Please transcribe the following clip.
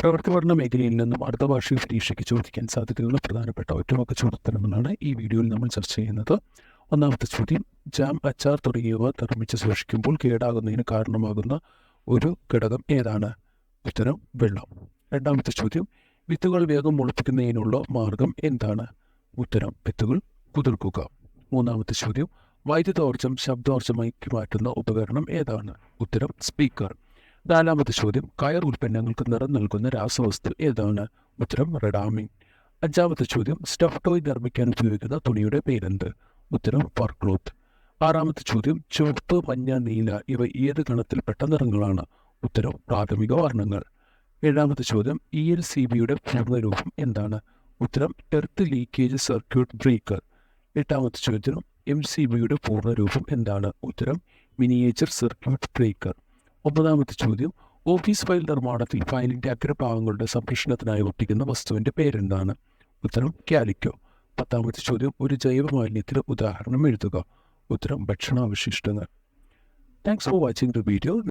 പ്രവൃത്തി പഠന മേഖലയിൽ നിന്നും അടുത്ത വാർഷിക പരീക്ഷയ്ക്ക് ചോദിക്കാൻ സാധ്യതയുള്ള പ്രധാനപ്പെട്ട ഒറ്റവാക്ക് ചോദ്യോത്തരങ്ങളാണ് ഈ വീഡിയോയിൽ നമ്മൾ ചർച്ച ചെയ്യുന്നത്. ഒന്നാമത്തെ ചോദ്യം, ജാം, അച്ചാർ തുടങ്ങിയവ നിർമ്മിച്ച് സൂക്ഷിക്കുമ്പോൾ കേടാകുന്നതിന് കാരണമാകുന്ന ഒരു ഘടകം ഏതാണ്? ഉത്തരം വെള്ളം. രണ്ടാമത്തെ ചോദ്യം, വിത്തുകൾ വേഗം മുളപ്പിക്കുന്നതിനുള്ള മാർഗം എന്താണ്? ഉത്തരം വിത്തുകൾ കുതിർക്കുക. മൂന്നാമത്തെ ചോദ്യം, വൈദ്യുതോർജ്ജം ശബ്ദോർജ്ജമാക്കി മാറ്റുന്ന ഉപകരണം ഏതാണ്? ഉത്തരം സ്പീക്കർ. നാലാമത്തെ ചോദ്യം, കയർ ഉൽപ്പന്നങ്ങൾക്ക് നിറം നൽകുന്ന രാസവസ്തു ഏതാണ്? ഉത്തരം റെഡാമിൻ. അഞ്ചാമത്തെ ചോദ്യം, സ്റ്റഫ് ടോയ് നിർമ്മിക്കാൻ ഉപയോഗിക്കുന്ന തുണിയുടെ പേരെന്ത്? ഉത്തരം ഫർ ക്ലോത്ത്. ആറാമത്തെ ചോദ്യം, ചുവപ്പ്, മഞ്ഞ, നീല ഇവ ഏത് ഗണത്തിൽപ്പെട്ട നിറങ്ങളാണ്? ഉത്തരം പ്രാഥമിക വർണ്ണങ്ങൾ. ഏഴാമത്തെ ചോദ്യം, ELCBയുടെ പൂർണ്ണരൂപം എന്താണ്? ഉത്തരം എർത്ത് ലീക്കേജ് സർക്യൂട്ട് ബ്രേക്കർ. എട്ടാമത്തെ ചോദ്യം, MCBയുടെ പൂർണ്ണരൂപം എന്താണ്? ഉത്തരം മിനിയേച്ചർ സർക്യൂട്ട് ബ്രേക്കർ. ഒമ്പതാമത്തെ ചോദ്യം, ഓഫീസ് ഫയൽ നിർമ്മാണത്തിൽ ഫയലിൻ്റെ അഗ്രഭാഗങ്ങളുടെ സംരക്ഷണത്തിനായി ഒട്ടിക്കുന്ന വസ്തുവിൻ്റെ പേരെന്താണ്? ഉത്തരം കാലിക്കോ. പത്താമത്തെ ചോദ്യം, ഒരു ജൈവ മാലിന്യത്തിന് ഉദാഹരണം എഴുതുക. ഉത്തരം ഭക്ഷണാവശിഷ്ടങ്ങൾ. Thanks for watching the video.